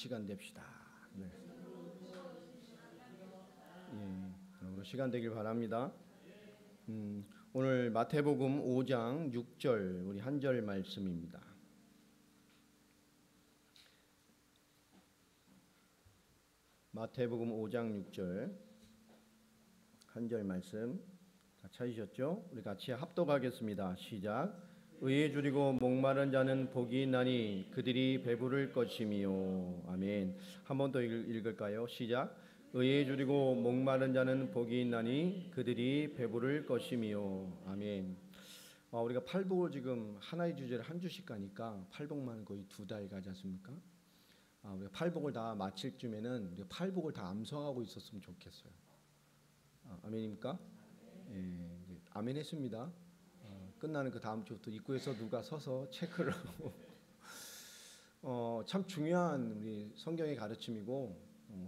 시간 됩시다. 네. 예, 여러분 시간 되길 바랍니다. 오늘 마태복음 5장 6절 우리 한 절 말씀입니다. 마태복음 5장 6절 한 절 말씀 다 찾으셨죠? 우리 같이 합독하겠습니다. 시작. 의에 줄이고 목마른 자는 복이 있나니 그들이 배부를 것이미요. 아멘. 한 번 더 읽을까요? 시작. 의에 줄이고 목마른 자는 복이 있나니 그들이 배부를 것이미요. 아멘. 우리가 팔복을 지금 하나의 주제를 한 주씩 가니까 팔복만 거의 2달 가지 않습니까? 우리가 팔복을 다 마칠 쯤에는 우리가 팔복을 다 암송하고 있었으면 좋겠어요. 아멘입니까? 예, 아멘 했습니다. 끝나는 그 다음 주부터 입구에서 누가 서서 체크를 하고 참 중요한 우리 성경의 가르침이고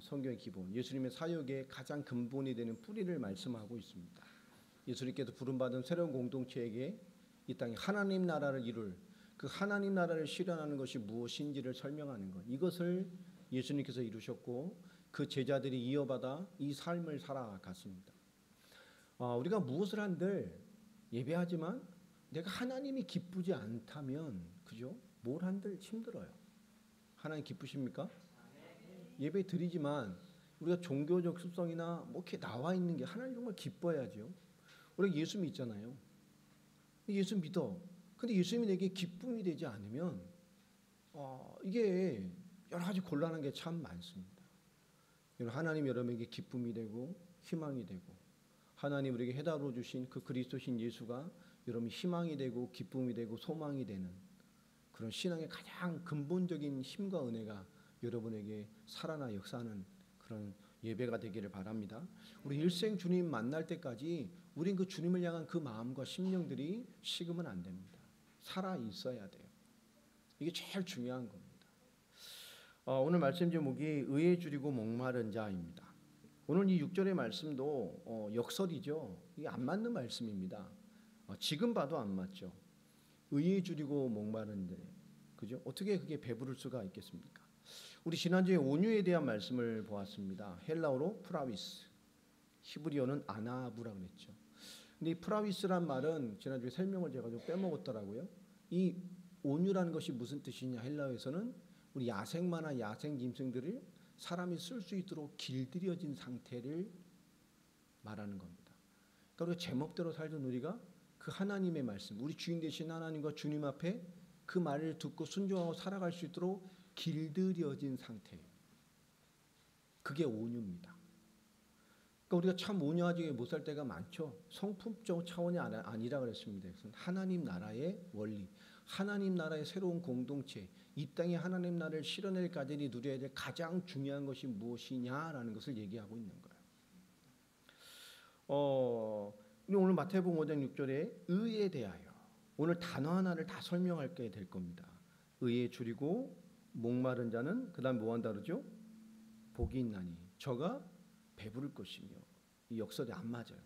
성경의 기본, 예수님의 사역의 가장 근본이 되는 뿌리를 말씀하고 있습니다. 예수님께서 부름받은 새로운 공동체에게 이 땅에 하나님 나라를 이룰 그 하나님 나라를 실현하는 것이 무엇인지를 설명하는 것, 이것을 예수님께서 이루셨고 그 제자들이 이어받아 이 삶을 살아갔습니다. 우리가 무엇을 한들 예배하지만 내가 하나님이 기쁘지 않다면, 그죠? 뭘 한들 힘들어요. 하나님 기쁘십니까? 예배 드리지만 우리가 종교적 습성이나 뭐 이렇게 나와 있는 게 하나님 정말 기뻐야죠. 우리가 예수 믿잖아요. 예수 믿어. 근데 예수님이 내게 기쁨이 되지 않으면 이게 여러 가지 곤란한 게 참 많습니다. 하나님 여러분에게 기쁨이 되고 희망이 되고 하나님 우리에게 해답으로 주신 그 그리스도신 예수가 여러분 희망이 되고 기쁨이 되고 소망이 되는 그런 신앙의 가장 근본적인 힘과 은혜가 여러분에게 살아나 역사하는 그런 예배가 되기를 바랍니다. 우리 일생 주님 만날 때까지 우린 그 주님을 향한 그 마음과 심령들이 식으면 안 됩니다. 살아 있어야 돼요. 이게 제일 중요한 겁니다. 오늘 말씀 제목이 의에 줄이고 목마른 자입니다. 오늘 이 6절의 말씀도 역설이죠. 이게 안 맞는 말씀입니다. 지금 봐도 안 맞죠. 의에 줄이고 목마른 자, 그죠? 어떻게 그게 배부를 수가 있겠습니까? 우리 지난주에 온유에 대한 말씀을 보았습니다. 헬라어로 프라위스, 히브리어는 아나부라 그랬죠. 근데 이 프라위스란 말은 지난주에 설명을 제가 좀 빼먹었더라고요. 이 온유라는 것이 무슨 뜻이냐? 헬라어에서는 우리 야생마나 야생 짐승들을 사람이 쓸 수 있도록 길들여진 상태를 말하는 겁니다. 그러니까 우리가 제목대로 살던 우리가 그 하나님의 말씀, 우리 주인 되신 하나님과 주님 앞에 그 말을 듣고 순종하고 살아갈 수 있도록 길들여진 상태예요. 그게 온유입니다. 그러니까 우리가 참 온유하지 못 살 때가 많죠. 성품적 차원이 아니라 그랬습니다. 하나님 나라의 원리, 하나님 나라의 새로운 공동체, 이 땅에 하나님 나라를 실현할 까지 누려야 될 가장 중요한 것이 무엇이냐라는 것을 얘기하고 있는 거예요. 오늘 마태복음 5장 6절에 의에 대하여 오늘 단어 하나를 다 설명할게 될 겁니다. 의에 줄이고 목마른 자는 그 다음 뭐 한다 그러죠? 복이 있나니 저가 배부를 것이며. 이 역설이 안 맞아요.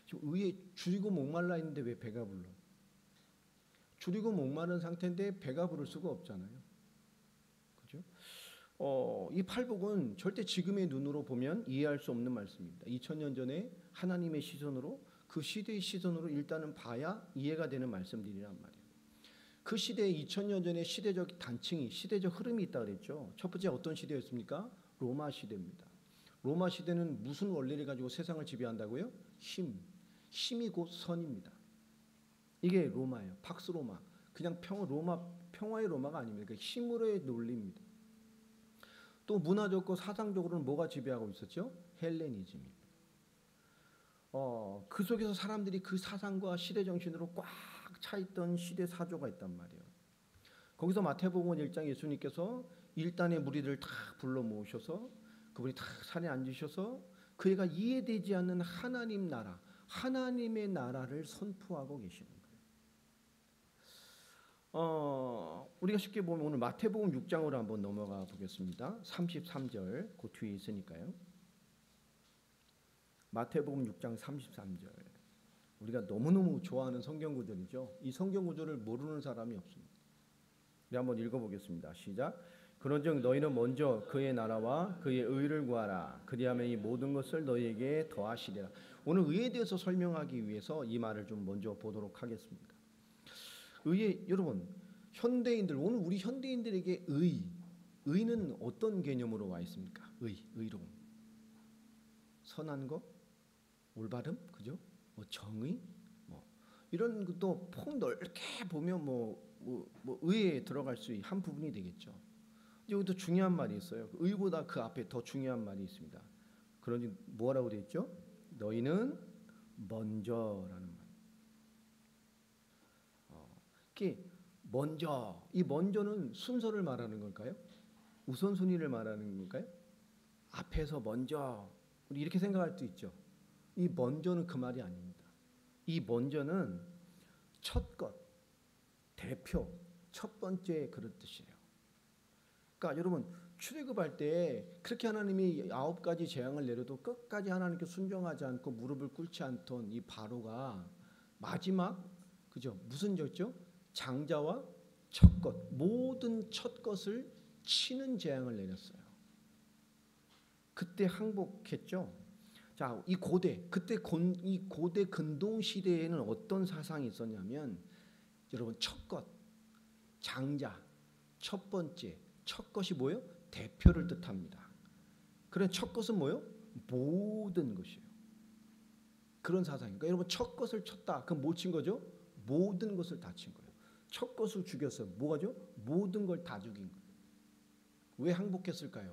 지금 의에 줄이고 목말라 있는데 왜 배가 불러? 줄이고 목마른 상태인데 배가 부를 수가 없잖아요. 그죠? 이 팔복은 절대 지금의 눈으로 보면 이해할 수 없는 말씀입니다. 2000년 전에 하나님의 시선으로 그 시대의 시선으로 일단은 봐야 이해가 되는 말씀들이란 말이에요. 그 시대에 2000년 전에 시대적 단층이, 시대적 흐름이 있다 그랬죠. 첫 번째 어떤 시대였습니까? 로마 시대입니다. 로마 시대는 무슨 원리를 가지고 세상을 지배한다고요? 힘이 곧 선입니다. 이게 로마예요. 팍스 로마. 그냥 평화의 로마가 아닙니다. 힘으로의 논리입니다. 또 문화적고 사상적으로는 뭐가 지배하고 있었죠? 헬레니즘입니다. 그 속에서 사람들이 그 사상과 시대 정신으로 꽉 차있던 시대 사조가 있단 말이에요. 거기서 마태복음 1장 예수님께서 일단의 무리들을 다 불러 모으셔서 그분이 다 산에 앉으셔서 그애가 이해되지 않는 하나님 나라, 하나님의 나라를 선포하고 계시는 거예요. 우리가 쉽게 보면 오늘 마태복음 6장으로 한번 넘어가 보겠습니다. 33절 그 뒤에 있으니까요. 마태복음 6장 33절. 우리가 너무너무 좋아하는 성경 구절이죠. 이 성경 구절을 모르는 사람이 없습니다. 우리 한번 읽어보겠습니다. 시작. 그런즉 너희는 먼저 그의 나라와 그의 의를 구하라. 그리하면 이 모든 것을 너희에게 더하시리라. 오늘 의에 대해서 설명하기 위해서 이 말을 좀 먼저 보도록 하겠습니다. 여러분, 현대인들, 오늘 우리 현대인들에게 의는 어떤 개념으로 와 있습니까? 의로움, 선한 것, 올바름, 그죠? 뭐 정의, 뭐 이런 것도 폭넓게 보면 의에 들어갈 수 한 부분이 되겠죠. 여기도 중요한 말이 있어요. 의보다 그 앞에 더 중요한 말이 있습니다. 그러니 뭐라고 되어 있죠? 너희는 먼저라는 말. 먼저, 이 먼저는 순서를 말하는 걸까요? 우선순위를 말하는 걸까요? 앞에서 먼저, 우리 이렇게 생각할 수 있죠. 이 먼저는 그 말이 아닙니다. 이 먼저는 첫 것, 대표, 첫 번째 그런 뜻이에요. 그러니까 여러분, 출애굽할 때 그렇게 하나님이 9가지 재앙을 내려도 끝까지 하나님께 순종하지 않고 무릎을 꿇지 않던 이 바로가 마지막, 그죠? 무슨 졌죠? 장자와 첫 것, 모든 첫 것을 치는 재앙을 내렸어요. 그때 항복했죠. 자, 이 고대 근동 시대에는 어떤 사상이 있었냐면, 여러분, 첫 것, 장자, 첫 번째, 첫 것이 뭐예요? 대표를 뜻합니다. 그런 첫 것은 뭐예요? 모든 것이에요. 그런 사상이니까 여러분, 첫 것을 쳤다. 그럼 뭐 친 거죠? 모든 것을 다 친 거예요. 첫 것을 죽였어요. 뭐가죠? 모든 걸 다 죽인 거예요. 왜 항복했을까요?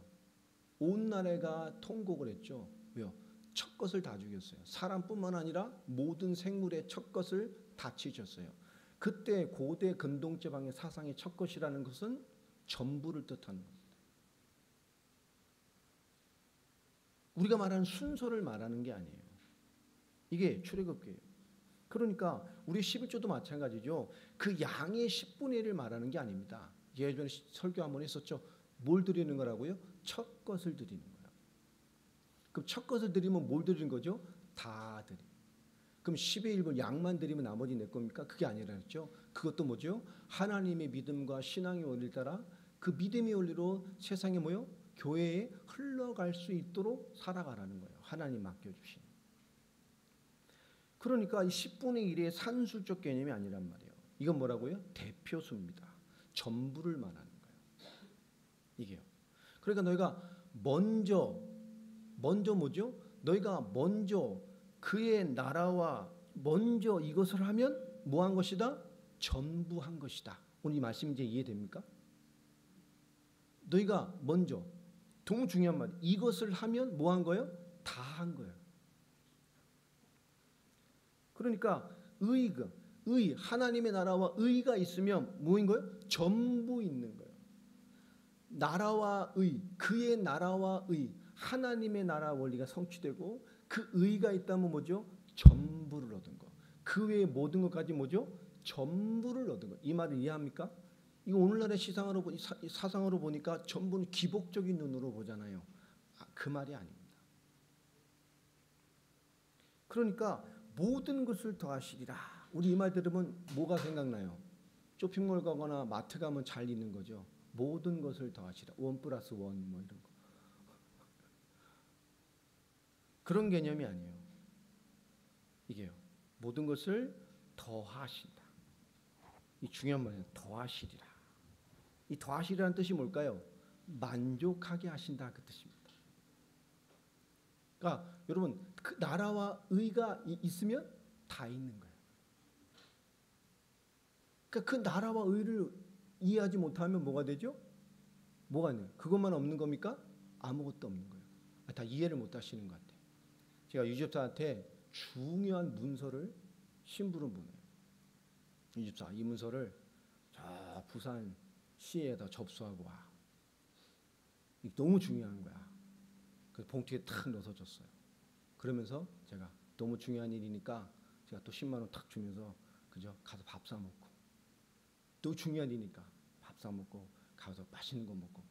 온 나라가 통곡을 했죠. 왜요? 첫 것을 다 죽였어요. 사람뿐만 아니라 모든 생물의 첫 것을 다 치셨어요. 그때 고대 근동제방의 사상의 첫 것이라는 것은 전부를 뜻하는 겁니다. 우리가 말하는 순서를 말하는 게 아니에요. 이게 출애굽기예요. 그러니까 우리 11조도 마찬가지죠. 그 양의 10분의 1을 말하는 게 아닙니다. 예전에 설교 한번 했었죠. 뭘 드리는 거라고요? 첫 것을 드리는 거예요. 그럼 첫 것을 드리면 뭘 드리는 거죠? 다 드리는. 그럼 10의 1을 양만 드리면 나머지 내 겁니까? 그게 아니라 했죠. 그것도 뭐죠? 하나님의 믿음과 신앙의 원리를 따라 그 믿음의 원리로 세상에 뭐요? 교회에 흘러갈 수 있도록 살아가라는 거예요. 하나님 맡겨주신. 그러니까 이 10분의 1의 산술적 개념이 아니란 말이에요. 이건 뭐라고요? 대표수입니다. 전부를 말하는 거예요. 이게요. 그러니까 너희가 먼저 뭐죠? 너희가 먼저 그의 나라와 먼저 이것을 하면 뭐 한 것이다? 전부 한 것이다. 오늘 이 말씀 이제 이해됩니까? 너희가 먼저, 너무 중요한 말, 이것을 하면 뭐 한 거예요? 다 한 거예요. 그러니까 하나님의 나라와 의가 있으면 뭐인 거예요? 전부 있는 거예요. 나라와 의, 그의 나라와 의, 하나님의 나라 원리가 성취되고 그 의가 있다면 뭐죠? 전부를 얻은 거. 그 외의 모든 것까지 뭐죠? 전부를 얻은 거. 이 말을 이해합니까? 이거 오늘날의 사상으로 보니까 전부는 기복적인 눈으로 보잖아요. 그 말이 아닙니다. 그러니까 모든 것을 더하시리라. 우리 이 말 들으면 뭐가 생각나요? 쇼핑몰 가거나 마트 가면 잘 있는 거죠. 모든 것을 더하시라. 1+1 뭐 이런 거. 그런 개념이 아니에요. 이게요. 모든 것을 더하신다. 이 중요한 말이에요. 더하시리라. 이 더하시리라는 뜻이 뭘까요? 만족하게 하신다 그 뜻입니다. 그러니까 여러분, 그 나라와 의가 있으면 다 있는 거예요. 그러니까 그 나라와 의를 이해하지 못하면 뭐가 되죠? 뭐가 있나요? 그것만 없는 겁니까? 아무것도 없는 거예요. 다 이해를 못 하시는 것 같아요. 제가 유집사한테 중요한 문서를 심부름 보내요. 유집사, 이 문서를 저 부산 시에다 접수하고 와. 너무 중요한 거야. 그래서 봉투에 탁 넣어서 줬어요. 그러면서 제가 너무 중요한 일이니까 제가 또 10만 원 탁 주면서 그죠? 가서 밥 사 먹고, 또 중요한 일이니까 밥 사 먹고 가서 맛있는 거 먹고,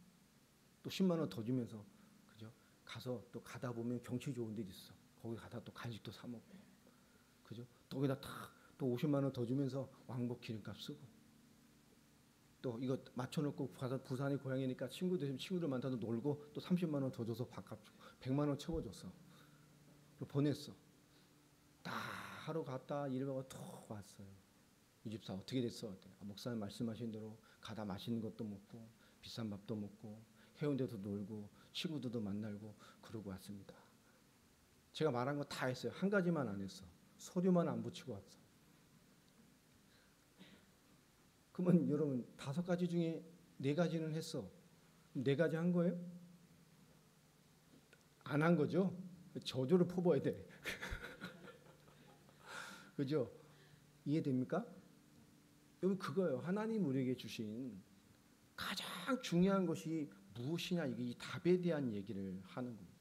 또 10만 원 더 주면서 그죠? 가서 또 가다 보면 경치 좋은 데 있어. 거기 가다 또 간식도 사 먹고, 그죠? 또 거기다 탁 또 50만 원 더 주면서 왕복 기름값 쓰고. 또 이거 맞춰놓고 가서 부산이 고향이니까 친구들 있으면 친구들 만나서 놀고 또 30만 원 더 줘서 밥값 주고 100만 원 채워줬어. 그리고 보냈어. 다 하러 갔다 일하고 톡 왔어요. 이 집사 어떻게 됐어? 목사님 말씀하신 대로 가다 맛있는 것도 먹고 비싼 밥도 먹고 해운대도 놀고 친구들도 만나고 그러고 왔습니다. 제가 말한 거 다 했어요. 한 가지만 안 했어. 서류만 안 붙이고 왔어. 그러면 여러분 5가지 중에 4가지는 했어. 4가지 한 거예요? 안 한 거죠? 저주를 퍼부어야 돼. 그죠? 이해됩니까? 여러분 그거예요. 하나님 우리에게 주신 가장 중요한 것이 무엇이냐, 이게 이 답에 대한 얘기를 하는 겁니다.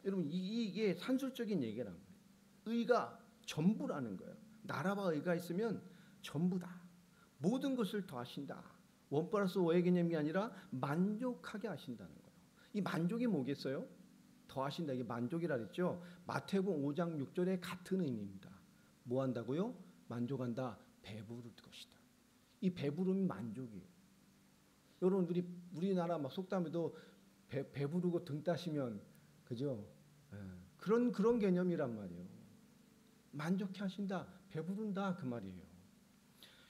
여러분 이게 산술적인 얘기란 거예요. 의가 전부라는 거예요. 나라와 의가 있으면 전부다. 모든 것을 더하신다. 1 플러스 5의 개념이 아니라 만족하게 하신다는 거예요. 이 만족이 뭐겠어요? 더하신다. 이게 만족이라 그랬죠. 마태복음 5장 6절에 같은 의미입니다. 뭐 한다고요? 만족한다. 배부를 것이다. 이 배부름이 만족이에요. 여러분 우리나라 막 속담에도 배부르고 등 따시면 그죠? 그런 개념이란 말이에요. 만족해 하신다. 배부른다 그 말이에요.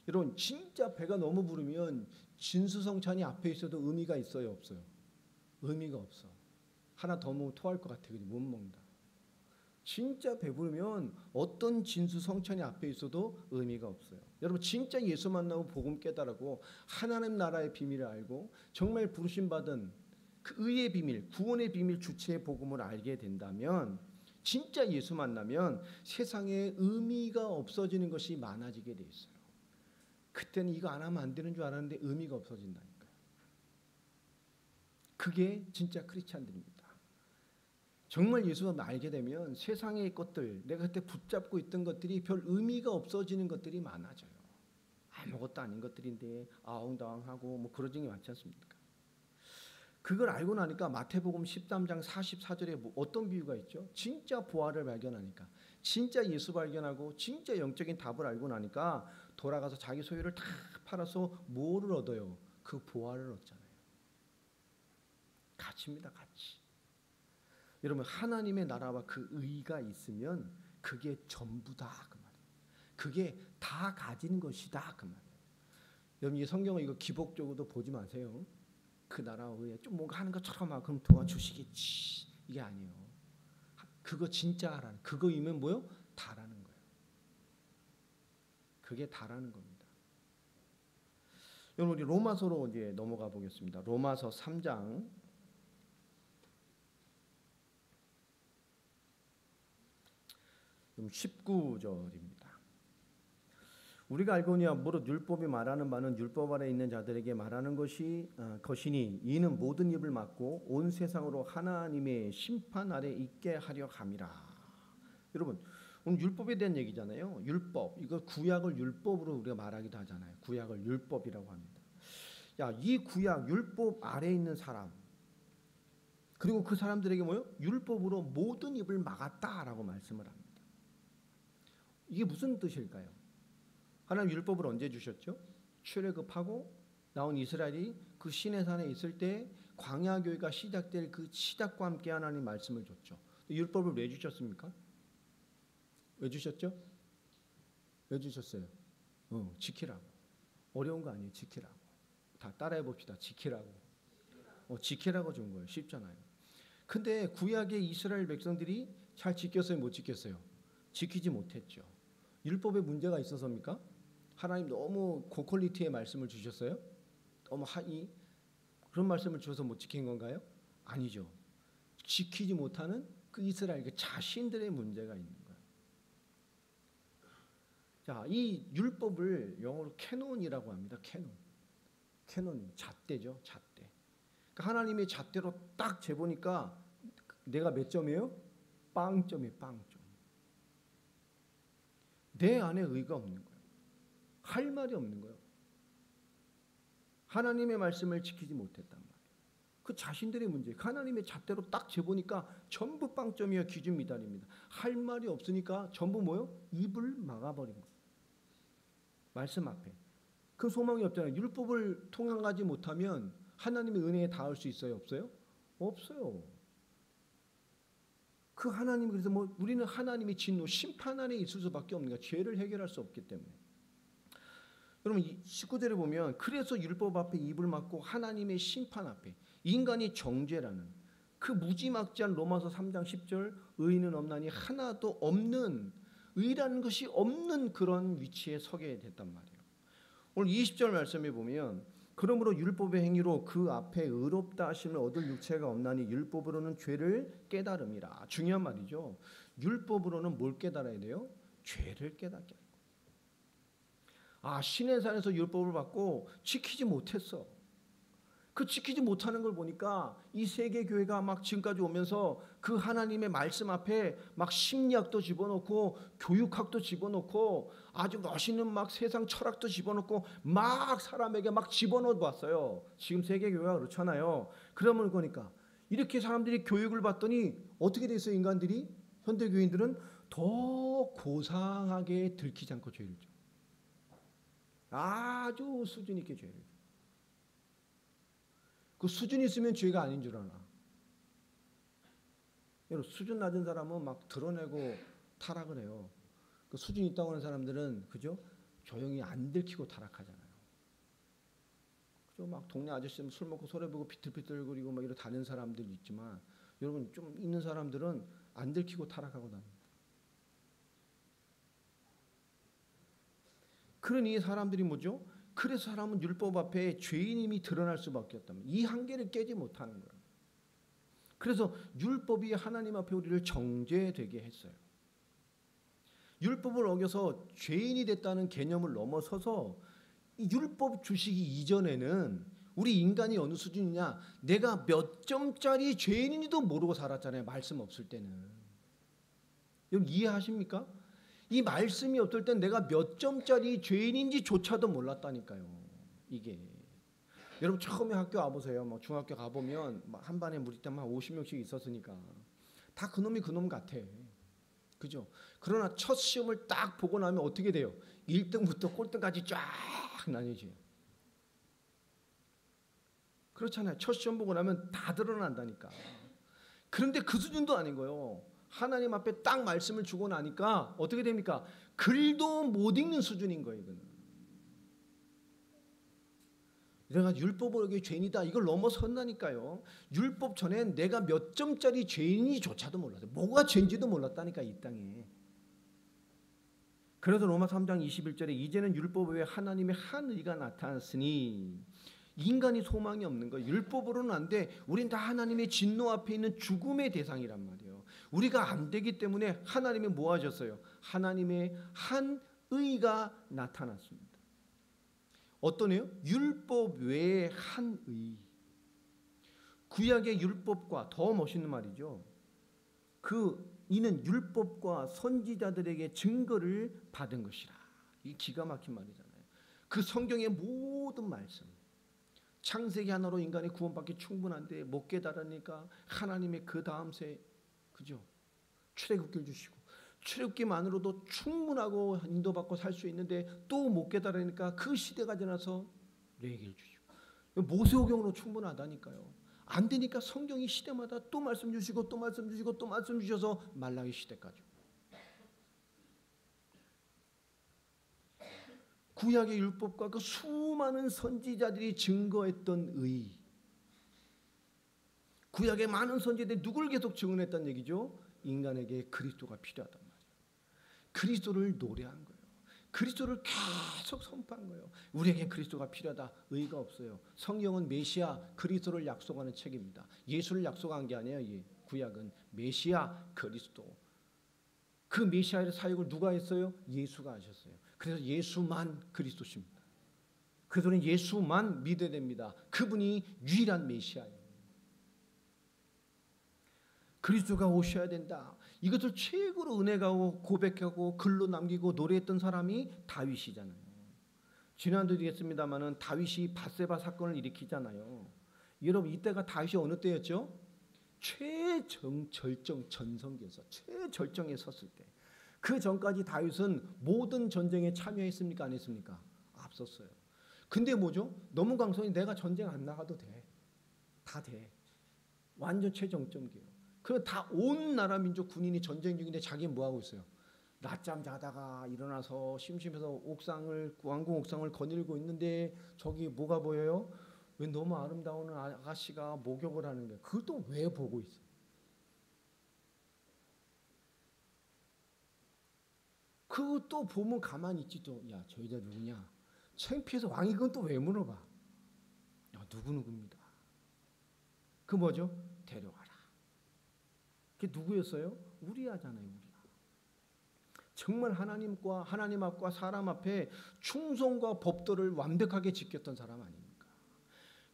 여러분 진짜 배가 너무 부르면 진수성찬이 앞에 있어도 의미가 있어요, 없어요? 의미가 없어. 하나 더 먹으면 토할 것 같아. 못 먹는다. 진짜 배부르면 어떤 진수성찬이 앞에 있어도 의미가 없어요. 여러분 진짜 예수 만나고 복음 깨달고 하나님 나라의 비밀을 알고 정말 부르심 받은 그 의의 비밀, 구원의 비밀 주체의 복음을 알게 된다면, 진짜 예수 만나면 세상에 의미가 없어지는 것이 많아지게 돼 있어요. 그때는 이거 안 하면 안 되는 줄 알았는데 의미가 없어진다니까요. 그게 진짜 크리스찬들입니다. 정말 예수를 알게 되면 세상의 것들, 내가 그때 붙잡고 있던 것들이 별 의미가 없어지는 것들이 많아져요. 아무것도 아닌 것들인데 아웅다웅하고 뭐 그러진 게 많지 않습니까? 그걸 알고 나니까 마태복음 13장 44절에 어떤 비유가 있죠? 진짜 부활을 발견하니까, 진짜 예수 발견하고 진짜 영적인 답을 알고 나니까 돌아가서 자기 소유를 다 팔아서 뭐를 얻어요? 그 부활을 얻잖아요. 가치입니다, 가치. 여러분 하나님의 나라와 그 의가 있으면 그게 전부다 그 말이에요. 그게 다 가진 것이다 그 말이에요. 여러분 이 성경을 이거 기복적으로도 보지 마세요. 그 나라 의에 좀 뭔가 하는 것처럼 막 그럼 도와주시겠지, 이게 아니에요. 그거 진짜 하라는, 그거이면 뭐요? 다라는 거예요. 그게 다라는 겁니다. 여러분 우리 로마서로 이제 넘어가 보겠습니다. 로마서 3장 19절입니다. 우리가 알거니와 무릇 율법이 말하는 바는 율법 아래 있는 자들에게 말하는 것이니 이는 모든 입을 막고 온 세상으로 하나님의 심판 아래 있게 하려 함이라. 여러분 오늘 율법에 대한 얘기잖아요. 율법, 이거 구약을 율법으로 우리가 말하기도 하잖아요. 구약을 율법이라고 합니다. 이 구약 율법 아래 있는 사람, 그리고 그 사람들에게 뭐요? 율법으로 모든 입을 막았다라고 말씀을 합니다. 이게 무슨 뜻일까요? 하나님 율법을 언제 주셨죠? 출애굽하고 나온 이스라엘이 그 시내산에 있을 때 광야 교회가 시작될 그 시작과 함께 하나님 말씀을 줬죠. 율법을 왜 주셨습니까? 왜 주셨죠? 왜 주셨어요? 지키라고. 어려운 거 아니에요. 지키라고. 다 따라해 봅시다. 지키라고. 지키라고 준 거예요. 쉽잖아요. 근데 구약의 이스라엘 백성들이 잘 지켰어요? 못 지켰어요? 지키지 못했죠. 율법에 문제가 있어서입니까? 하나님 너무 고퀄리티의 말씀을 주셨어요? 너무 그런 말씀을 주셔서 못 지킨 건가요? 아니죠. 지키지 못하는 그 이스라엘 그 자신들의 문제가 있는 거예요. 자, 이 율법을 영어로 캐논이라고 합니다. 캐논, 잣대죠. 잣대. 그러니까 하나님의 잣대로 딱 재보니까 내가 몇 점이에요? 빵점이에요. 빵점. 내 안에 의가 없는 거예요. 할 말이 없는 거예요. 하나님의 말씀을 지키지 못했단 말이에요. 그 자신들의 문제. 하나님의 잣대로 딱 재보니까 전부 빵점이야. 기준 미달입니다. 할 말이 없으니까 전부 뭐요? 입을 막아버린 거예요. 말씀 앞에. 그 소망이 없잖아요. 율법을 통한하지 못하면 하나님의 은혜에 닿을 수 있어요? 없어요? 없어요. 그 하나님, 그래서 뭐 우리는 하나님의 진노, 심판 안에 있을 수밖에 없는 거야. 죄를 해결할 수 없기 때문에. 여러분 19절에 보면 그래서 율법 앞에 입을 막고 하나님의 심판 앞에 인간이 정죄라는 그 무지막지한 로마서 3장 10절 의인은 없나니 하나도 없는, 의라는 것이 없는 그런 위치에 서게 됐단 말이에요. 오늘 20절 말씀에 보면 그러므로 율법의 행위로 그 앞에 의롭다 하심을 얻을 육체가 없나니 율법으로는 죄를 깨달음이라. 중요한 말이죠. 율법으로는 뭘 깨달아야 돼요? 죄를 깨닫게 하는 거예요. 신의 산에서 율법을 받고 지키지 못했어. 그 지키지 못하는 걸 보니까 이 세계 교회가 막 지금까지 오면서 그 하나님의 말씀 앞에 막 심리학도 집어넣고 교육학도 집어넣고 아주 멋있는 막 세상 철학도 집어넣고 막 사람에게 막 집어넣어 봤어요. 지금 세계 교회가 그렇잖아요. 그러면 그러니까 이렇게 사람들이 교육을 받더니 어떻게 됐어요? 인간들이, 현대 교인들은 더 고상하게 들키지 않고 죄를 져. 아주 수준 있게 죄를 져. 그 수준이 있으면 죄가 아닌 줄 아나. 여러분 수준 낮은 사람은 막 드러내고 타락을 해요. 그 수준 있다고 하는 사람들은 그죠? 조용히 안 들키고 타락하잖아요. 그죠? 막 동네 아저씨는 술 먹고 소리 보고 비틀비틀거리고 막 이러 다니는 사람들이 있지만 여러분 좀 있는 사람들은 안 들키고 타락하고 다닙니다. 그러니 사람들이 뭐죠? 그래서 사람은 율법 앞에 죄인임이 드러날 수밖에 없다면 이 한계를 깨지 못하는 거예요. 그래서 율법이 하나님 앞에 우리를 정죄되게 했어요. 율법을 어겨서 죄인이 됐다는 개념을 넘어서서 이 율법 주시기 이전에는 우리 인간이 어느 수준이냐, 내가 몇 점짜리 죄인인지도 모르고 살았잖아요. 말씀 없을 때는. 여러분 이해하십니까? 이 말씀이 없을 땐 내가 몇 점짜리 죄인인지조차도 몰랐다니까요. 이게 여러분 처음에 학교 와보세요. 뭐 중학교 가보면 한 반에 우리 때만 50명씩 있었으니까 다 그놈이 그놈 같아. 그죠? 그러나 첫 시험을 딱 보고 나면 어떻게 돼요? 1등부터 꼴등까지 쫙 나뉘어져요. 그렇잖아요. 첫 시험 보고 나면 다 드러난다니까. 그런데 그 수준도 아닌 거예요. 하나님 앞에 딱 말씀을 주고 나니까 어떻게 됩니까? 글도 못 읽는 수준인 거예요. 이거는. 내가 율법을 어기 죄인이다 이걸 넘어선다니까요. 율법 전엔 내가 몇 점짜리 죄인이조차도 몰랐어요. 뭐가 죄인지도 몰랐다니까 이 땅에. 그래서 로마 3장 21절에 이제는 율법 외에 하나님의 한 의가 나타났으니 인간이 소망이 없는 거예요. 율법으로는 안 돼. 우린 다 하나님의 진노 앞에 있는 죽음의 대상이란 말이에요. 우리가 안 되기 때문에 하나님이 뭐 하셨어요? 하나님의 한 의가 나타났습니다. 어떤 의요? 율법 외에 한 의. 구약의 율법과 더 멋있는 말이죠. 이는 율법과 선지자들에게 증거를 받은 것이라. 이 기가 막힌 말이잖아요. 그 성경의 모든 말씀. 창세기 하나로 인간이 구원받기 충분한데 못 깨달으니까 하나님의 그 다음 세, 그죠? 출애굽기를 주시고 출애굽기만으로도 충분하고 인도받고 살 수 있는데 또 못 깨달으니까 그 시대가 지나서 레위기를 주시고 모세오경으로 충분하다니까요. 안 되니까 성경이 시대마다 또 말씀 주시고 또 말씀 주시고 또 말씀 주셔서 말라기 시대까지. 구약의 율법과 그 수많은 선지자들이 증거했던 의. 구약의 많은 선지자들이 누굴 계속 증언했다는 얘기죠? 인간에게 그리스도가 필요하단 말이에요. 그리스도를 노래한 거예요. 그리스도를 계속 선포한 거예요. 우리에게 그리스도가 필요하다. 의가 없어요. 성경은 메시아 그리스도를 약속하는 책입니다. 예수를 약속한 게 아니에요. 구약은 메시아 그리스도. 그 메시아의 사역을 누가 했어요? 예수가 하셨어요. 그래서 예수만 그리스도십니다. 그들은 예수만 믿어야 됩니다. 그분이 유일한 메시아예요. 그리스도가 오셔야 된다. 이것을 최고로 은혜가고 고백하고 글로 남기고 노래했던 사람이 다윗이잖아요. 지난주도 얘기했습니다마는 다윗이 밧세바 사건을 일으키잖아요. 여러분 이때가 다윗이 어느 때였죠? 최절정 전성기에서 최절정에 섰을 때. 그 전까지 다윗은 모든 전쟁에 참여했습니까? 안 했습니까? 앞섰어요. 근데 뭐죠? 너무 강성이 내가 전쟁 안 나가도 돼. 다 돼. 완전 최정점기예요. 그 다 온 나라 민족 군인이 전쟁 중인데 자기는 뭐 하고 있어요? 낮잠 자다가 일어나서 심심해서 왕궁 옥상을 거닐고 있는데 저기 뭐가 보여요? 왜 너무 아름다운 아가씨가 목욕을 하는 거예요. 그걸 또 왜 보고 있어? 그거 또 보면 가만히 있지 또. 야, 저 여자 누구냐? 창피해서 왕이 그건 또 왜 물어봐? 야, 누구입니다. 그 뭐죠? 데려와라. 그게 누구였어요? 우리야잖아요. 우리야. 정말 하나님 앞과 사람 앞에 충성과 법도를 완벽하게 지켰던 사람 아닙니까?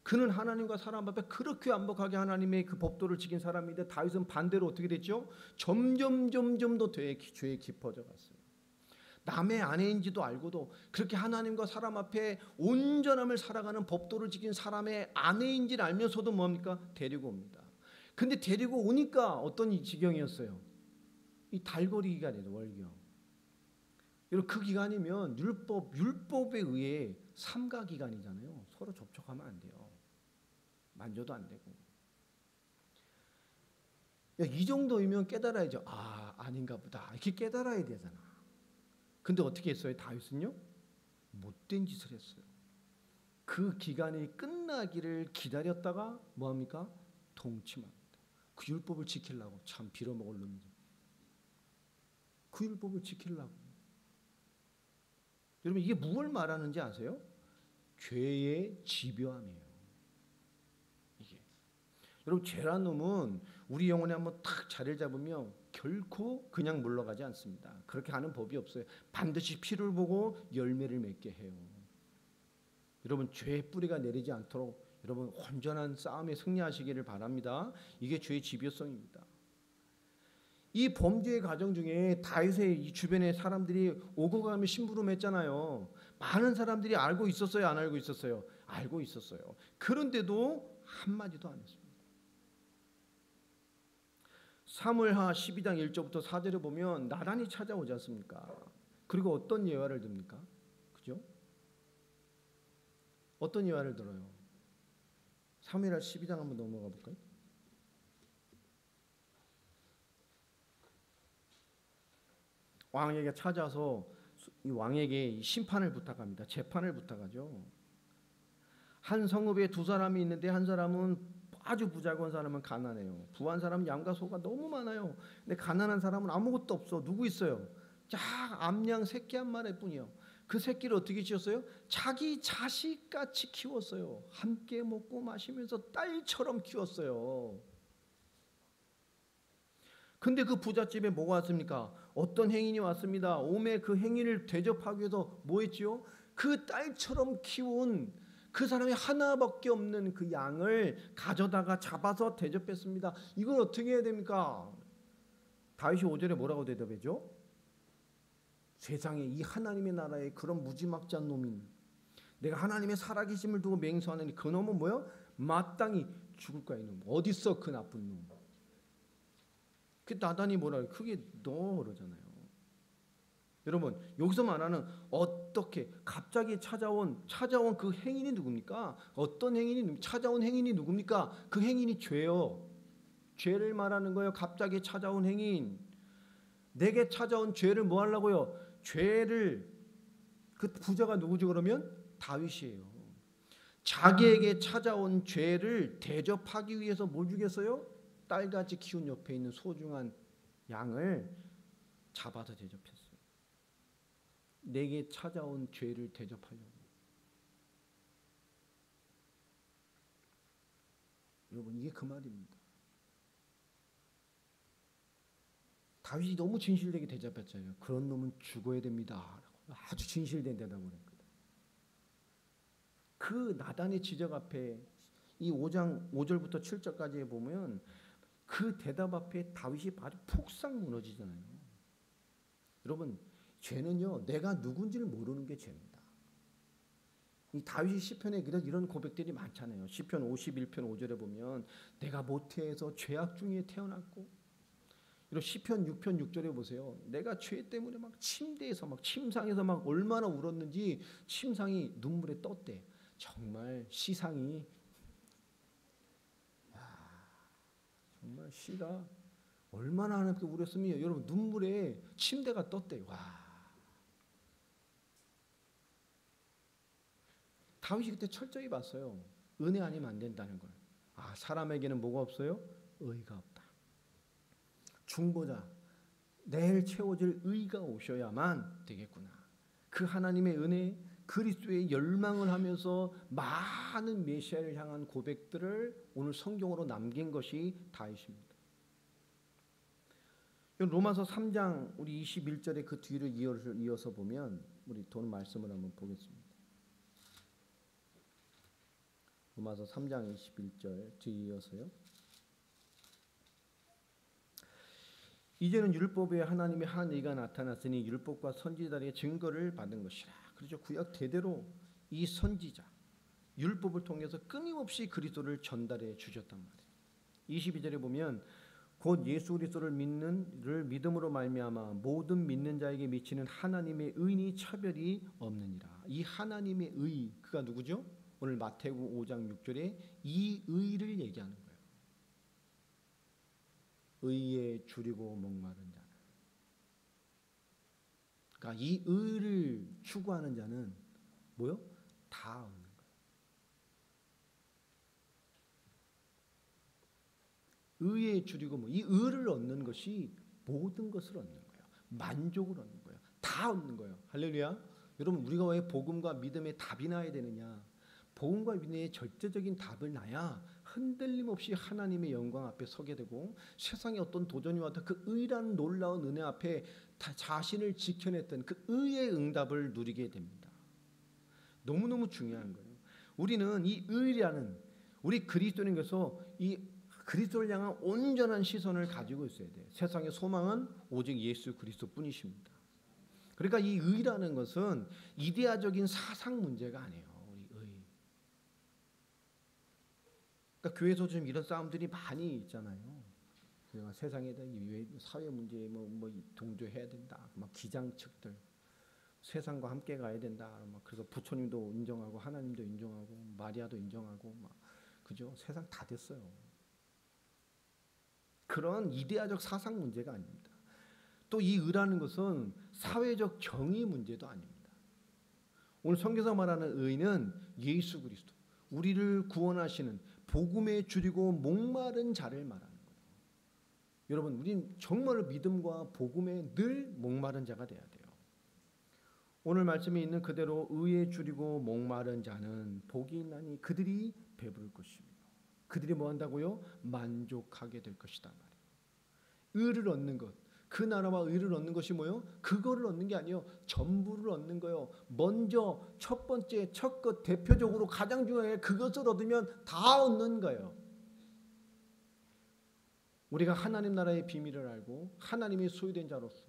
그는 하나님과 사람 앞에 그렇게 완벽하게 하나님의 그 법도를 지킨 사람인데 다윗은 반대로 어떻게 됐죠? 점점 더 죄에 깊어져 갔어요. 남의 아내인지도 알고도 그렇게 하나님과 사람 앞에 온전함을 살아가는 법도를 지킨 사람의 아내인지를 알면서도 뭡니까? 데리고 옵니다. 근데 데리고 오니까 어떤 지경이었어요? 이 달거리 기간이죠. 월경. 여러분 그 기간이면 율법에 의해 삼가 기간이잖아요. 서로 접촉하면 안 돼요. 만져도 안 되고. 야, 이 정도이면 깨달아야죠. 아, 아닌가 보다. 이렇게 깨달아야 되잖아. 근데 어떻게 했어요? 다윗은요? 못된 짓을 했어요. 그 기간이 끝나기를 기다렸다가 뭐합니까? 동침합니다. 그 율법을 지키려고. 참 빌어먹을 놈이지. 그 율법을 지키려고. 여러분 이게 무엇을 말하는지 아세요? 죄의 집요함이에요. 이게. 여러분 죄란 놈은 우리 영혼에 한번 탁 자리를 잡으면 결코 그냥 물러가지 않습니다. 그렇게 하는 법이 없어요. 반드시 피를 보고 열매를 맺게 해요. 여러분 죄의 뿌리가 내리지 않도록 여러분 온전한 싸움에 승리하시기를 바랍니다. 이게 죄의 집요성입니다. 이 범죄의 과정 중에 다윗의 이 주변에 사람들이 오고 가며 심부름했잖아요. 많은 사람들이 알고 있었어요, 안 알고 있었어요? 알고 있었어요. 그런데도 한마디도 안 했습니다. 사무엘하 12장 1절부터 4절에 보면 나단이 찾아오지 않습니까? 그리고 어떤 예화를 듭니까? 그죠? 어떤 예화를 들어요? 사무엘하 12장 한번 넘어가 볼까요? 왕에게 찾아서 이 왕에게 심판을 부탁합니다. 재판을 부탁하죠. 한 성읍에 두 사람이 있는데 한 사람은 아주 부자고 한 사람은 가난해요. 부한 사람은 양과 소가 너무 많아요. 근데 가난한 사람은 아무것도 없어. 누구 있어요? 쫙 암양 새끼 한 마리 뿐이요. 그 새끼를 어떻게 키웠어요? 자기 자식같이 키웠어요. 함께 먹고 마시면서 딸처럼 키웠어요. 근데 그 부잣집에 뭐가 왔습니까? 어떤 행인이 왔습니다. 오매 그 행인을 대접하기 위해서 뭐 했지요? 그 딸처럼 키운 그 사람이 하나밖에 없는 그 양을 가져다가 잡아서 대접했습니다. 이걸 어떻게 해야 됩니까? 다윗이 5절에 뭐라고 대답하죠? 세상에 이 하나님의 나라에 그런 무지막지한 놈이 내가 하나님의 살아계심을 두고 맹세하느니 그 놈은 뭐요? 마땅히 죽을 거야 이놈. 어딨어 그 나쁜 놈. 그 나단이 뭐라 그게 너 그러잖아요. 여러분 여기서 말하는 어떻게 갑자기 찾아온 그 행인이 누굽니까? 어떤 행인이 찾아온 행인이 누굽니까? 그 행인이 죄요. 죄를 말하는 거예요. 갑자기 찾아온 행인. 내게 찾아온 죄를 뭐 하려고요? 죄를 그 부자가 누구죠 그러면? 다윗이에요. 자기에게 찾아온 죄를 대접하기 위해서 뭘 주겠어요? 딸같이 키운 옆에 있는 소중한 양을 잡아서 대접했어요. 내게 찾아온 죄를 대접하려고. 여러분 이게 그 말입니다. 다윗이 너무 진실되게 대접했잖아요. 그런 놈은 죽어야 됩니다. 아주 진실된 대답을 했거든. 그 나단의 지적 앞에 이 5장 5절부터 7절까지 보면 그 대답 앞에 다윗이 바로 폭삭 무너지잖아요. 여러분 죄는요 내가 누군지를 모르는 게 죄입니다. 이 다윗이 시편에 이런 고백들이 많잖아요. 시편 51편 5절에 보면 내가 모태에서 죄악 중에 태어났고 여러분 시편 6편 6절에 보세요. 내가 죄 때문에 막 침대에서 막 침상에서 막 얼마나 울었는지 침상이 눈물에 떴대. 정말 시상이 정말 시가 얼마나 하나님께 울었으면 여러분 눈물에 침대가 떴대. 와. 다윗이 그때 철저히 봤어요. 은혜 아니면 안 된다는 걸. 아, 사람에게는 뭐가 없어요? 의가 없다. 중보자, 내일 채워질 의가 오셔야만 되겠구나. 그 하나님의 은혜, 그리스도의 열망을 하면서 많은 메시아를 향한 고백들을 오늘 성경으로 남긴 것이 다윗입니다. 로마서 3장 우리 21절에 그 뒤를 이어서 보면 우리 돈 말씀을 한번 보겠습니다. 로마서 3장 21절 뒤에 이어서요. 이제는 율법에 하나님의 한 의가 나타났으니 율법과 선지자들의 증거를 받은 것이라. 그렇죠. 구약 대대로 이 선지자 율법을 통해서 끊임없이 그리스도를 전달해 주셨단 말이에요. 22절에 보면 곧 예수 그리스도를 믿음으로 말미암아 모든 믿는 자에게 미치는 하나님의 의니 차별이 없느니라. 이 하나님의 의, 그가 누구죠? 오늘 마태복음 5장 6절에 이 의를 얘기하는 거예요. 의에 줄이고 목마른 자는. 그러니까 이 의를 추구하는 자는 뭐요? 다 얻는 거예요. 의에 줄이고 이 의를 얻는 것이 모든 것을 얻는 거예요. 만족을 얻는 거예요. 다 얻는 거예요. 할렐루야. 여러분 우리가 왜 복음과 믿음의 답이 나야 되느냐? 복음과 믿음의 절대적인 답을 나야 흔들림 없이 하나님의 영광 앞에 서게 되고 세상에 어떤 도전이 와도 그 의라는 놀라운 은혜 앞에 다 자신을 지켜냈던 그 의의 응답을 누리게 됩니다. 너무너무 중요한 거예요. 우리는 이 의라는 우리 그리스도인께서 이 그리스도를 향한 온전한 시선을 가지고 있어야 돼요. 세상의 소망은 오직 예수 그리스도뿐이십니다. 그러니까 이 의라는 것은 이데아적인 사상 문제가 아니에요. 우리 의. 그러니까 교회에서 좀 이런 싸움들이 많이 있잖아요. 세상에 대한 사회 문제에 뭐 동조해야 된다. 막 기장측들 세상과 함께 가야 된다. 막 그래서 부처님도 인정하고 하나님도 인정하고 마리아도 인정하고 막 그죠? 세상 다 됐어요. 그런 이데아적 사상 문제가 아닙니다. 또 이 의라는 것은 사회적 정의 문제도 아닙니다. 오늘 성경에서 말하는 의는 예수 그리스도, 우리를 구원하시는 복음에 줄이고 목마른 자를 말하는 거예요. 여러분, 우린 정말 믿음과 복음에 늘 목마른 자가 돼야 돼요. 오늘 말씀에 있는 그대로 의에 줄이고 목마른 자는 복이 있나니 그들이 배부를 것이며 그들이 뭐 한다고요? 만족하게 될 것이다 말이에요. 의를 얻는 것, 그 나라와 의를 얻는 것이 뭐요? 그거를 얻는 게 아니에요. 전부를 얻는 거예요. 먼저 첫 번째 첫 것 대표적으로 가장 중요해 그것을 얻으면 다 얻는 거예요. 우리가 하나님 나라의 비밀을 알고 하나님의 소유된 자로서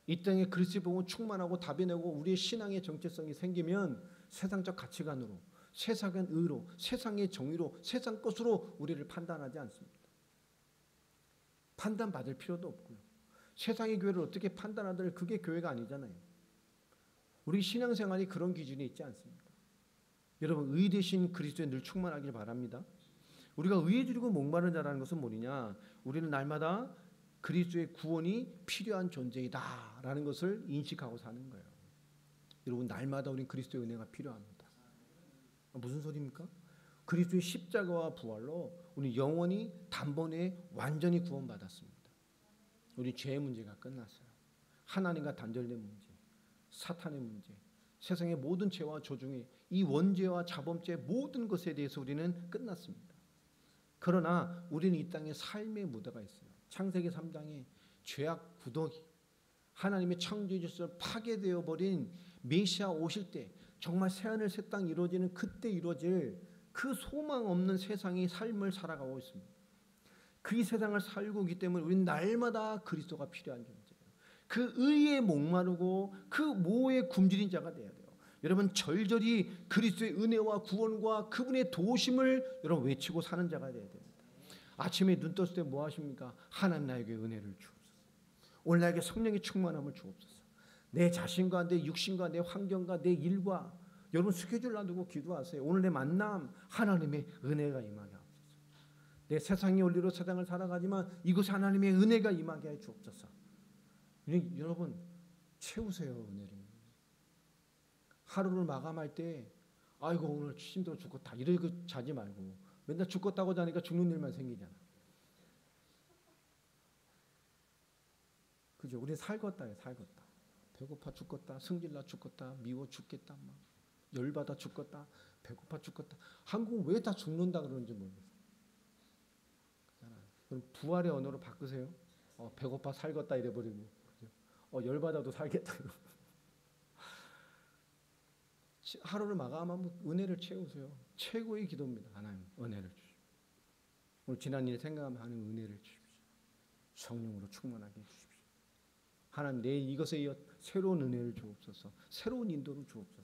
이 땅에 그리스도의 복음을 충만하고 답해내고 우리의 신앙의 정체성이 생기면 세상적 가치관으로 세상의 의로 세상의 정의로 세상 것으로 우리를 판단하지 않습니다. 판단받을 필요도 없고요. 세상의 교회를 어떻게 판단하든 그게 교회가 아니잖아요. 우리 신앙생활이 그런 기준이 있지 않습니다. 여러분 의 대신 그리스도에 늘 충만하길 바랍니다. 우리가 의에 줄이고 목마른 자라는 것은 뭐냐? 우리는 날마다 그리스도의 구원이 필요한 존재이다라는 것을 인식하고 사는 거예요. 여러분 날마다 우리는 그리스도의 은혜가 필요합니다. 무슨 소리입니까? 그리스도의 십자가와 부활로 우리 영원히 단번에 완전히 구원받았습니다. 우리 죄의 문제가 끝났어요. 하나님과 단절된 문제, 사탄의 문제, 세상의 모든 죄와 조중의 이 원죄와 자범죄 모든 것에 대해서 우리는 끝났습니다. 그러나 우리는 이 땅에 삶의 무대가 있어요. 창세기 3장에 죄악 구더기, 하나님의 창조의 질서를 파괴되어 버린 메시아 오실 때 정말 새하늘 새 땅 이루어지는 그때 이루어질 그 소망 없는 세상의 삶을 살아가고 있습니다. 그 세상을 살고 있기 때문에 우리는 날마다 그리스도가 필요한 존재예요. 그 의에 목마르고 그 모에 굶주린 자가 돼야 돼요. 여러분 절절히 그리스도의 은혜와 구원과 그분의 도우심을 여러분 외치고 사는 자가 돼야 됩니다. 아침에 눈 떴을 때 뭐 하십니까? 하나님 나에게 은혜를 주옵소서. 오늘 나에게 성령의 충만함을 주옵소서. 내 자신과 내 육신과 내 환경과 내 일과 여러분 스케줄 놔두고 기도하세요. 오늘 내 만남 하나님의 은혜가 임하게 하옵소서. 내 세상의 원리로 세상을 살아가지만 이곳에 하나님의 은혜가 임하게 해 주옵소서. 여러분 채우세요 은혜를. 하루를 마감할 때 아이고 오늘 힘들어 죽겠다 이러고 자지 말고 맨날 죽겠다고 자니까 죽는 일만 생기잖아. 그죠? 우리 살겄다요 살겄다. 배고파 죽겠다, 승질나 죽겠다, 미워 죽겠다, 막 열받아 죽겠다, 배고파 죽겠다. 한국은 왜 다 죽는다 그러는지 모르겠어요. 그럼 부활의 언어로 바꾸세요. 배고파 살겄다 이래버리고, 그죠? 열받아도 살겠다. 하루를 마감하면 은혜를 채우세요. 최고의 기도입니다. 하나님 은혜를 주십시오. 오늘 지난 일 생각하면 하나님 은혜를 주십시오. 성령으로 충만하게 해주십시오. 하나님 내일 이것에 이어 새로운 은혜를 주옵소서. 새로운 인도를 주옵소서.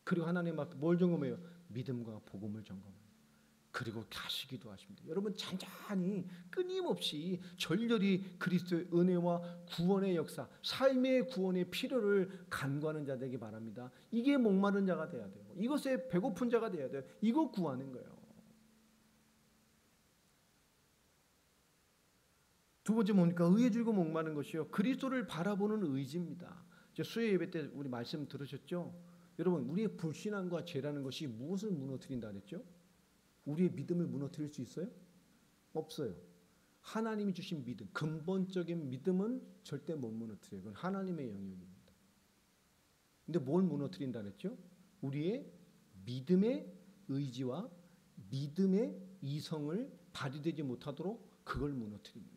그리고 하나님 앞에 뭘 점검해요? 믿음과 복음을 점검해요. 그리고 다시 기도하십니다. 여러분 잔잔히 끊임없이 절절히 그리스도의 은혜와 구원의 역사, 삶의 구원의 필요를 간구하는 자 되기 바랍니다. 이게 목마른 자가 돼야 돼요. 이것에 배고픈 자가 돼야 돼요. 이거 구하는 거예요. 두 번째 뭡니까? 의에 줄고 목마른 것이요. 그리스도를 바라보는 의지입니다. 수요 예배 때 우리 말씀 들으셨죠? 여러분 우리의 불신앙과 죄라는 것이 무엇을 무너뜨린다 그랬죠? 우리의 믿음을 무너뜨릴 수 있어요? 없어요. 하나님이 주신 믿음, 근본적인 믿음은 절대 못 무너뜨려요. 그건 하나님의 영역입니다. 근데 뭘 무너뜨린다 그랬죠? 우리의 믿음의 의지와 믿음의 이성을 발휘되지 못하도록 그걸 무너뜨리는 거예요.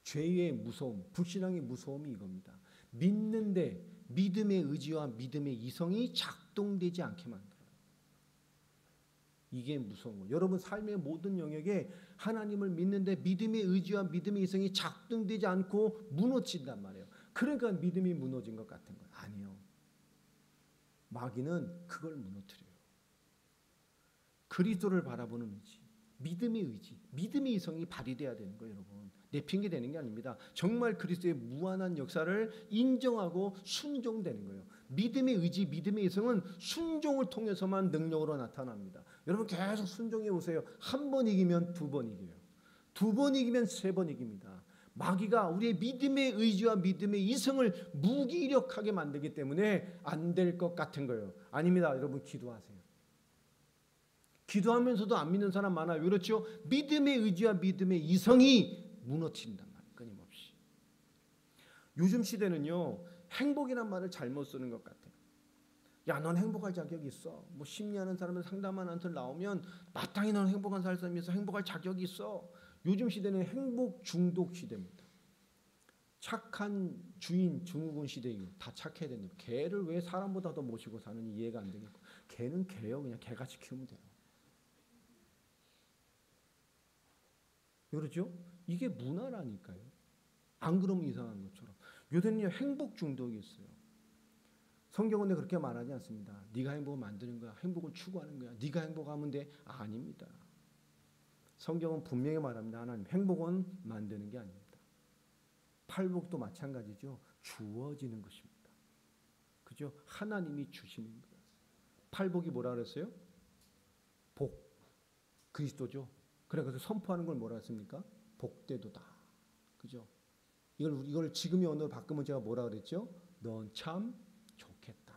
죄의 무서움, 불신앙의 무서움이 이겁니다. 믿는데 믿음의 의지와 믿음의 이성이 작동되지 않게 만들어요. 이게 무서운 거예요. 여러분 삶의 모든 영역에 하나님을 믿는데 믿음의 의지와 믿음의 이성이 작동되지 않고 무너진단 말이에요. 그러니까 믿음이 무너진 것 같은 거예요. 아니요. 마귀는 그걸 무너뜨려요. 그리스도를 바라보는 의지, 믿음의 의지, 믿음의 이성이 발휘돼야 되는 거예요. 여러분 내 핑계 되는 게 아닙니다. 정말 그리스도의 무한한 역사를 인정하고 순종되는 거예요. 믿음의 의지, 믿음의 이성은 순종을 통해서만 능력으로 나타납니다. 여러분 계속 순종해 오세요. 한 번 이기면 두 번 이겨요. 두 번 이기면 세 번 이깁니다. 마귀가 우리의 믿음의 의지와 믿음의 이성을 무기력하게 만들기 때문에 안 될 것 같은 거예요. 아닙니다. 여러분 기도하세요. 기도하면서도 안 믿는 사람 많아요. 그렇죠? 믿음의 의지와 믿음의 이성이 무너진단 말이에요. 끊임없이. 요즘 시대는요. 행복이란 말을 잘못 쓰는 것 같아요. 야, 넌 행복할 자격이 있어. 뭐 심리하는 사람은 상담하는 한테 나오면 마땅히 넌 행복한 사람이어서 행복할 자격이 있어. 요즘 시대는 행복 중독 시대입니다. 착한 주인 증후군 시대이고 다 착해야 된다. 개를 왜 사람보다 더 모시고 사는지 이해가 안 되겠고. 개는 개요. 그냥 개같이 키우면 돼요. 그렇죠? 이게 문화라니까요. 안 그러면 이상한 것처럼. 요새는요 행복 중독이 있어요. 성경은 그렇게 말하지 않습니다. 네가 행복을 만드는 거야. 행복을 추구하는 거야. 네가 행복하면 돼. 아닙니다. 성경은 분명히 말합니다. 하나님 행복은 만드는 게 아닙니다. 팔복도 마찬가지죠. 주어지는 것입니다. 그죠? 하나님이 주시는 거예요. 팔복이 뭐라 그랬어요? 복. 그리스도죠. 그래서 선포하는 걸 뭐라 했습니까? 복되도다. 그죠? 이걸 지금의 언어로 바꾸면 제가 뭐라 그랬죠? 넌 참 좋겠다.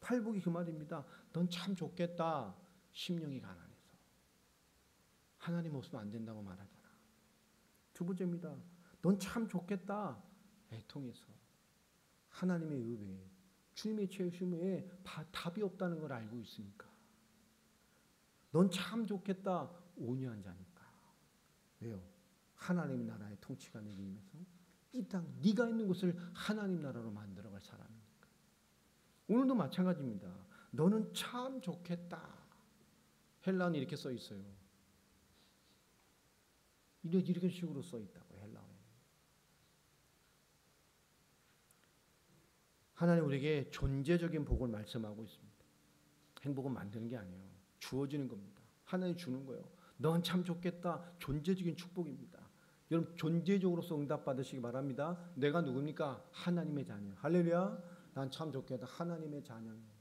팔복이 그 말입니다. 넌 참 좋겠다. 심령이 가난해서. 하나님 없으면 안 된다고 말하잖아. 두 번째입니다. 넌 참 좋겠다. 애통해서. 하나님의 의외에 주님의 채우심 외에 답이 없다는 걸 알고 있으니까. 넌 참 좋겠다. 온유한 자니까. 왜요? 하나님 나라의 통치가 내게 임해서 이 땅 네가 있는 곳을 하나님 나라로 만들어갈 사람이니까. 오늘도 마찬가지입니다. 너는 참 좋겠다. 헬라어는 이렇게 써 있어요. 이런 식으로 써 있다고 헬라어에. 하나님 우리에게 존재적인 복을 말씀하고 있습니다. 행복은 만드는 게 아니에요. 주어지는 겁니다. 하나님 주는 거예요. 넌 참 좋겠다. 존재적인 축복입니다. 여러분 존재적으로서 응답받으시기 바랍니다. 내가 누굽니까? 하나님의 자녀. 할렐루야. 난 참 좋겠다. 하나님의 자녀예요.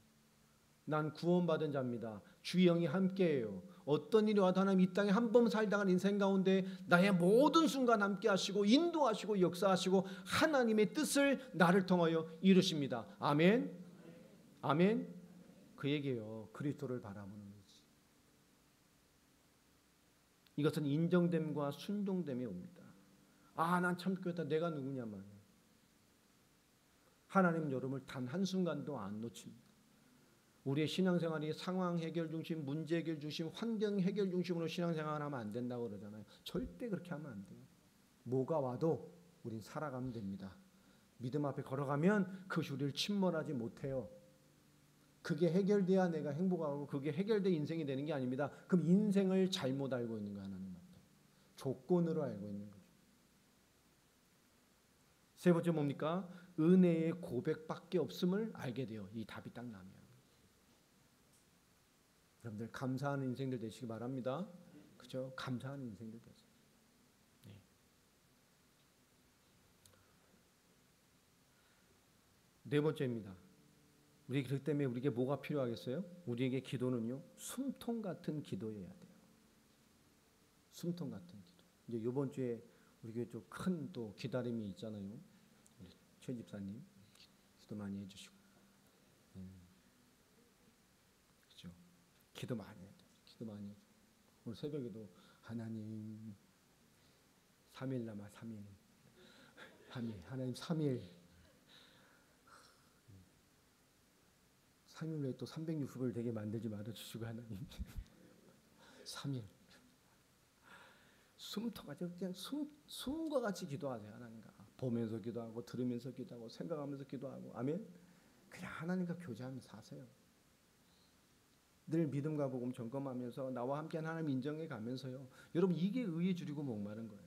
난 구원받은 자입니다. 주의 영이 함께해요. 어떤 일이 와도 하나님 이 땅에 한 번 살다간 인생 가운데 나의 모든 순간 함께 하시고 인도하시고 역사하시고 하나님의 뜻을 나를 통하여 이루십니다. 아멘. 아멘. 그 얘기예요. 그리스도를 바라보는 거지. 이것은 인정됨과 순종됨이 옵니다. 아, 난 참 좋겠다. 내가 누구냐 말이에요. 하나님은 여러분을 단 한순간도 안 놓칩니다. 우리의 신앙생활이 상황 해결 중심, 문제 해결 중심, 환경 해결 중심으로 신앙생활을 하면 안 된다고 그러잖아요. 절대 그렇게 하면 안 돼요. 뭐가 와도 우린 살아가면 됩니다. 믿음 앞에 걸어가면 그것이 우리를 침몰하지 못해요. 그게 해결돼야 내가 행복하고 그게 해결돼 인생이 되는 게 아닙니다. 그럼 인생을 잘못 알고 있는 거 하나님 앞에. 조건으로 알고 있는 거죠. 세 번째 뭡니까? 은혜의 고백밖에 없음을 알게 돼요. 이 답이 딱 나면. 여러분들 감사하는 인생들 되시기 바랍니다. 그죠? 감사하는 인생들 되세요. 네. 네 번째입니다. 우리 그렇기 때문에 우리에게 뭐가 필요하겠어요? 우리에게 기도는요, 숨통 같은 기도여야 돼요. 숨통 같은 기도. 이제 이번 주에 우리 교회 좀 큰 또 기다림이 있잖아요. 우리 최 집사님 기도 많이 해주시고. 기도 많이 해야 돼. 기도 많이 해줘. 오늘 새벽에도 하나님 3일 남아 3일. 하나님 3일. 3일 후에 또 360을 되게 만들지 말아주시고 하나님. 3일. 숨터가지고 그냥 숨과 같이 기도하세요. 하나님과. 보면서 기도하고 들으면서 기도하고 생각하면서 기도하고. 아멘. 그냥 하나님과 교제하면서 사세요. 늘 믿음과 복음 점검하면서 나와 함께한 하나님 인정해 가면서요. 여러분 이게 의에 줄이고 목마른 거예요.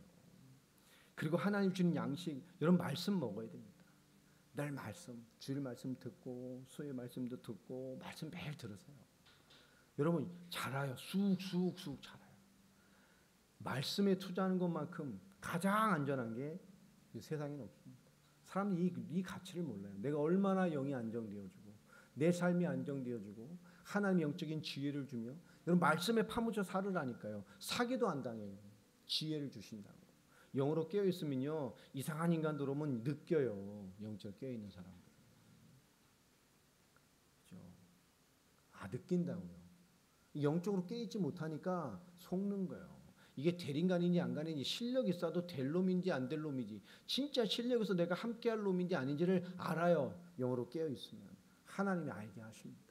그리고 하나님 주는 양식, 여러분 말씀 먹어야 됩니다. 늘 말씀, 주일 말씀 듣고 수요일 말씀도 듣고 말씀 매일 들으세요. 여러분 자라요. 쑥쑥 자라요. 말씀에 투자하는 것만큼 가장 안전한 게 세상에는 없습니다. 사람들이 이 가치를 몰라요. 내가 얼마나 영이 안정되어지고 내 삶이 안정되어지고 하나님의 영적인 지혜를 주며 여러분 말씀에 파묻혀 살으라니까요. 사기도 안 당해요. 지혜를 주신다고. 영으로 깨어있으면요. 이상한 인간들 오면 느껴요. 영적으로 깨어있는 사람들. 그렇죠? 아 느낀다고요. 영적으로 깨어있지 못하니까 속는 거예요. 이게 될 인간인지 안 가는지 실력 있어도 될 놈인지 안 될 놈이지 진짜 실력에서 내가 함께할 놈인지 아닌지를 알아요. 영으로 깨어있으면. 하나님이 알게 하십니다.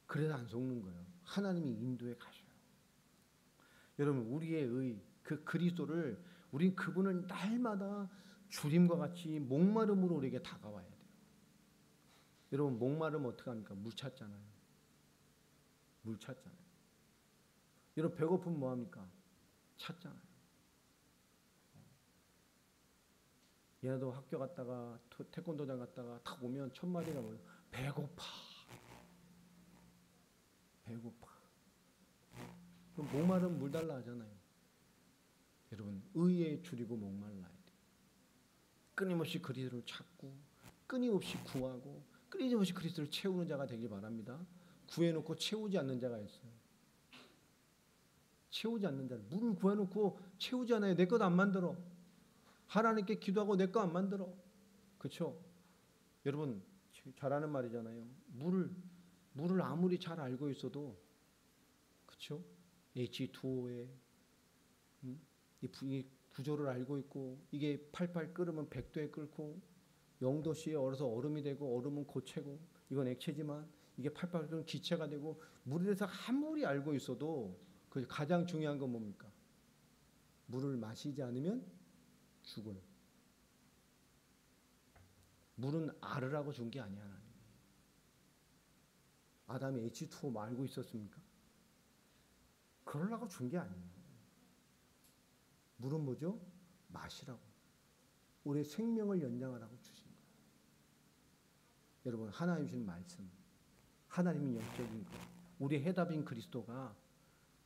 그래서 안 속는 거예요. 하나님이 인도해 가셔요. 여러분 우리의 의, 그 그리스도를 우린 그분을 날마다 주림과 같이 목마름으로 우리에게 다가와야 돼요. 여러분 목마르면 어떡합니까? 물 찾잖아요. 물 찾잖아요. 여러분 배고프면 뭐합니까? 찾잖아요. 얘네도 학교 갔다가 태권도장 갔다가 딱 오면 첫 마디가 뭐예요? 배고파. 배고파. 그럼 목마르면 물 달라 하잖아요. 여러분 의에 줄이고 목말라야 돼요. 끊임없이 그리스도를 찾고 끊임없이 구하고 끊임없이 그리스도를 채우는 자가 되길 바랍니다. 구해놓고 채우지 않는 자가 있어요. 채우지 않는 자. 물을 구해놓고 채우지 않아요. 내 것 안 만들어. 하나님께 기도하고 내 거 안 만들어. 그렇죠? 여러분 잘하는 말이잖아요. 물을 아무리 잘 알고 있어도 그렇죠? H2O에 이 구조를 알고 있고 이게 팔팔 끓으면 100도에 끓고 0도씨에 얼어서 얼음이 되고 얼음은 고체고 이건 액체지만 이게 팔팔 끓으면 기체가 되고 물에 대해서 아무리 알고 있어도 그 가장 중요한 건 뭡니까? 물을 마시지 않으면 죽어요. 물은 알으라고 준 게 아니야. 하나님. 아담이 H2O 알고 있었습니까? 그러려고 준 게 아니에요. 물은 뭐죠? 마시라고. 우리의 생명을 연장하라고 주신 거예요. 여러분 하나님 주신 말씀. 하나님이 영적인 것, 우리의 해답인 그리스도가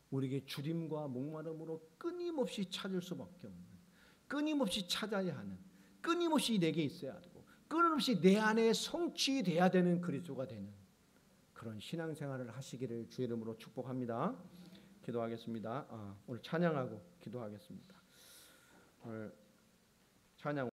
우리에게 주림과 목마름으로 끊임없이 찾을 수밖에 없는, 끊임없이 찾아야 하는, 끊임없이 내게 있어야 되고 끊임없이 내 안에 성취돼야 되는 그리스도가 되는 그런 신앙생활을 하시기를 주의 이름으로 축복합니다. 기도하겠습니다. 오늘 찬양하고 기도하겠습니다. 오늘 찬양